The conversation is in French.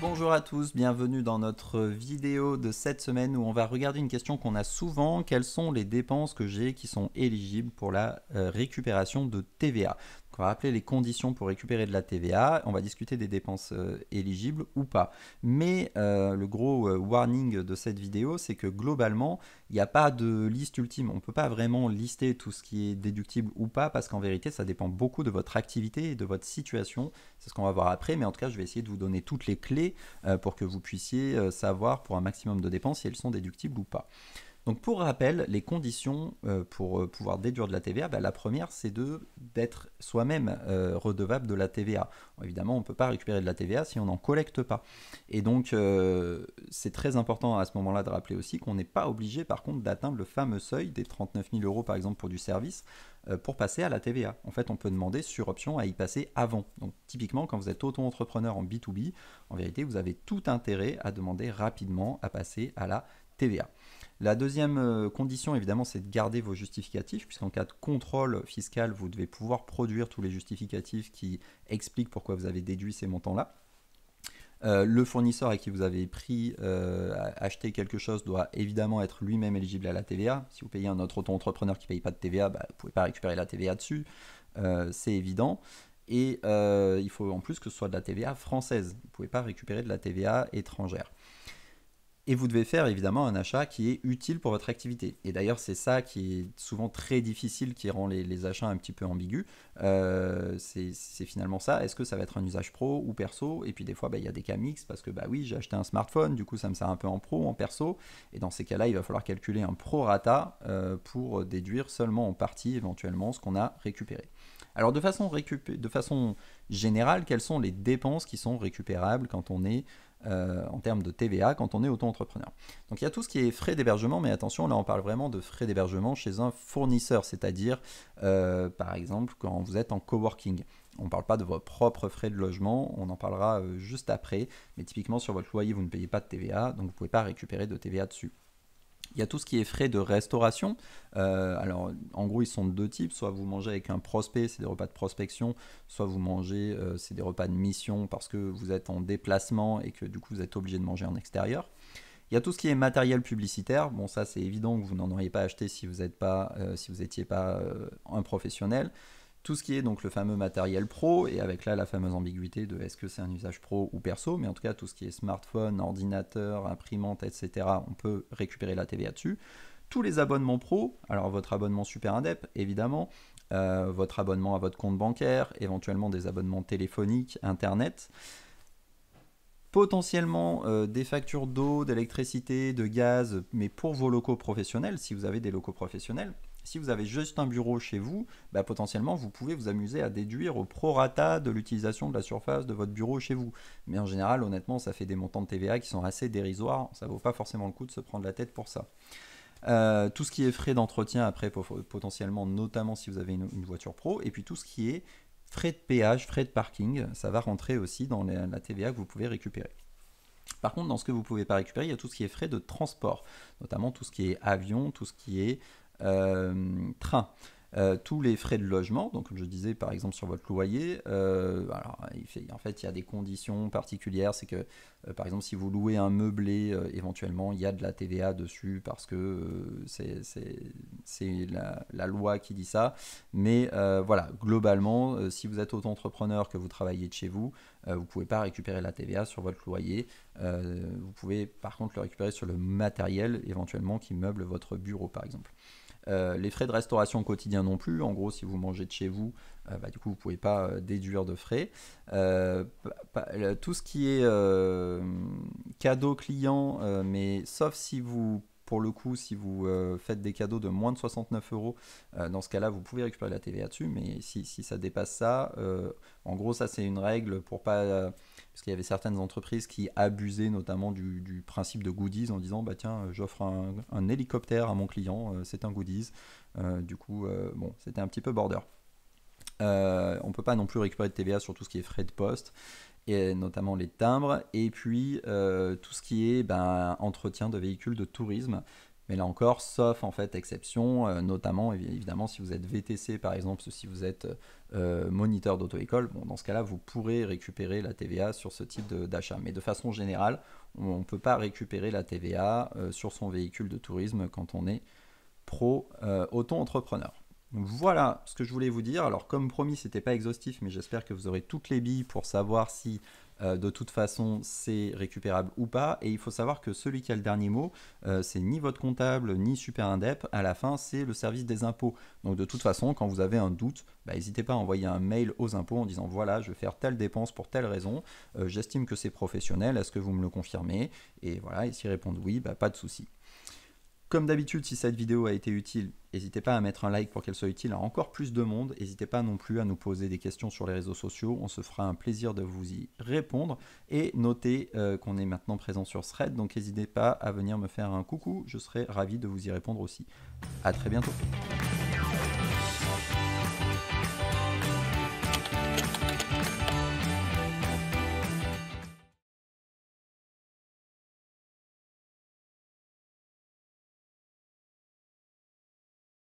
Bonjour à tous, bienvenue dans notre vidéo de cette semaine où on va regarder une question qu'on a souvent. Quelles sont les dépenses que j'ai qui sont éligibles pour la récupération de TVA? Donc on va rappeler les conditions pour récupérer de la TVA. On va discuter des dépenses éligibles ou pas. Mais le gros warning de cette vidéo, c'est que globalement, il n'y a pas de liste ultime. On ne peut pas vraiment lister tout ce qui est déductible ou pas parce qu'en vérité, ça dépend beaucoup de votre activité et de votre situation. C'est ce qu'on va voir après, mais en tout cas, je vais essayer de vous donner toutes les clés pour que vous puissiez savoir pour un maximum de dépenses si elles sont déductibles ou pas. Donc pour rappel, les conditions pour pouvoir déduire de la TVA, la première c'est d'être soi-même redevable de la TVA. Bon, évidemment, on ne peut pas récupérer de la TVA si on n'en collecte pas. Et donc c'est très important à ce moment-là de rappeler aussi qu'on n'est pas obligé par contre d'atteindre le fameux seuil des 39 000 euros par exemple pour du service pour passer à la TVA. En fait, on peut demander sur option à y passer avant. Donc typiquement, quand vous êtes auto-entrepreneur en B2B, en vérité, vous avez tout intérêt à demander rapidement à passer à la TVA. La deuxième condition, évidemment, c'est de garder vos justificatifs, puisqu'en cas de contrôle fiscal, vous devez pouvoir produire tous les justificatifs qui expliquent pourquoi vous avez déduit ces montants-là. Le fournisseur à qui vous avez acheté quelque chose doit évidemment être lui-même éligible à la TVA. Si vous payez un autre auto-entrepreneur qui ne paye pas de TVA, vous ne pouvez pas récupérer la TVA dessus, c'est évident. Et il faut en plus que ce soit de la TVA française. Vous ne pouvez pas récupérer de la TVA étrangère. Et vous devez faire évidemment un achat qui est utile pour votre activité. Et d'ailleurs, c'est ça qui est souvent très difficile, qui rend les achats un petit peu ambigus. C'est finalement ça. Est-ce que ça va être un usage pro ou perso? Et puis des fois, il y a des cas mixtes parce que oui, j'ai acheté un smartphone, du coup ça me sert un peu en pro, en perso. Et dans ces cas-là, il va falloir calculer un prorata pour déduire seulement en partie éventuellement ce qu'on a récupéré. Alors de façon générale, quelles sont les dépenses qui sont récupérables quand on est en termes de TVA quand on est auto-entrepreneur? Donc il y a tout ce qui est frais d'hébergement, mais attention, là on parle vraiment de frais d'hébergement chez un fournisseur, c'est-à-dire par exemple quand vous êtes en coworking. On ne parle pas de vos propres frais de logement, on en parlera juste après, mais typiquement sur votre loyer vous ne payez pas de TVA, donc vous ne pouvez pas récupérer de TVA dessus. Il y a tout ce qui est frais de restauration. Alors, en gros, ils sont de deux types. Soit vous mangez avec un prospect, c'est des repas de prospection. Soit vous mangez, c'est des repas de mission parce que vous êtes en déplacement et que du coup, vous êtes obligé de manger en extérieur. Il y a tout ce qui est matériel publicitaire. Bon, ça, c'est évident que vous n'en auriez pas acheté si vous n'étiez pas un professionnel. Tout ce qui est donc le fameux matériel pro, et avec là la fameuse ambiguïté de est-ce que c'est un usage pro ou perso, mais en tout cas tout ce qui est smartphone, ordinateur, imprimante, etc., on peut récupérer la TVA dessus. Tous les abonnements pro, alors votre abonnement Super Indep, évidemment, votre abonnement à votre compte bancaire, éventuellement des abonnements téléphoniques, internet, potentiellement des factures d'eau, d'électricité, de gaz, mais pour vos locaux professionnels, si vous avez des locaux professionnels. Si vous avez juste un bureau chez vous, potentiellement vous pouvez vous amuser à déduire au prorata de l'utilisation de la surface de votre bureau chez vous. Mais en général, honnêtement, ça fait des montants de TVA qui sont assez dérisoires, ça ne vaut pas forcément le coup de se prendre la tête pour ça. Tout ce qui est frais d'entretien après potentiellement, notamment si vous avez une voiture pro, et puis tout ce qui est frais de péage, frais de parking, ça va rentrer aussi dans la TVA que vous pouvez récupérer. Par contre, dans ce que vous ne pouvez pas récupérer, il y a tout ce qui est frais de transport, notamment tout ce qui est avion, tout ce qui est train. Tous les frais de logement, donc comme je disais par exemple sur votre loyer, alors, en fait il y a des conditions particulières, c'est que par exemple si vous louez un meublé, éventuellement il y a de la TVA dessus parce que c'est la loi qui dit ça, mais voilà, globalement si vous êtes auto-entrepreneur, que vous travaillez de chez vous, vous ne pouvez pas récupérer la TVA sur votre loyer, vous pouvez par contre le récupérer sur le matériel éventuellement qui meuble votre bureau par exemple. Les frais de restauration quotidien non plus. En gros, si vous mangez de chez vous, du coup, vous ne pouvez pas déduire de frais. Tout ce qui est cadeau client, mais sauf si vous, pour le coup, si vous faites des cadeaux de moins de 69 euros, dans ce cas-là, vous pouvez récupérer la TVA dessus. Mais si ça dépasse ça, en gros, ça c'est une règle pour pas... parce qu'il y avait certaines entreprises qui abusaient notamment du principe de goodies en disant tiens, j'offre un hélicoptère à mon client, c'est un goodies. Du coup, bon, c'était un petit peu border. On ne peut pas non plus récupérer de TVA sur tout ce qui est frais de poste, et notamment les timbres, et puis tout ce qui est entretien de véhicules de tourisme. Mais là encore, sauf en fait exception, notamment évidemment si vous êtes VTC par exemple, si vous êtes moniteur d'auto-école, bon, dans ce cas-là, vous pourrez récupérer la TVA sur ce type d'achat. Mais de façon générale, on ne peut pas récupérer la TVA sur son véhicule de tourisme quand on est pro auto-entrepreneur. Voilà ce que je voulais vous dire. Alors comme promis, c'était pas exhaustif, mais j'espère que vous aurez toutes les billes pour savoir si de toute façon c'est récupérable ou pas. Et il faut savoir que celui qui a le dernier mot, c'est ni votre comptable ni Super Indep. À la fin, c'est le service des impôts. Donc de toute façon, quand vous avez un doute, n'hésitez pas à envoyer un mail aux impôts en disant voilà, je vais faire telle dépense pour telle raison. J'estime que c'est professionnel. Est-ce que vous me le confirmez? Et voilà, et s'ils répondent oui, pas de souci. Comme d'habitude, si cette vidéo a été utile, n'hésitez pas à mettre un like pour qu'elle soit utile à encore plus de monde. N'hésitez pas non plus à nous poser des questions sur les réseaux sociaux. On se fera un plaisir de vous y répondre. Et notez qu'on est maintenant présent sur Thread, donc n'hésitez pas à venir me faire un coucou. Je serai ravi de vous y répondre aussi. À très bientôt.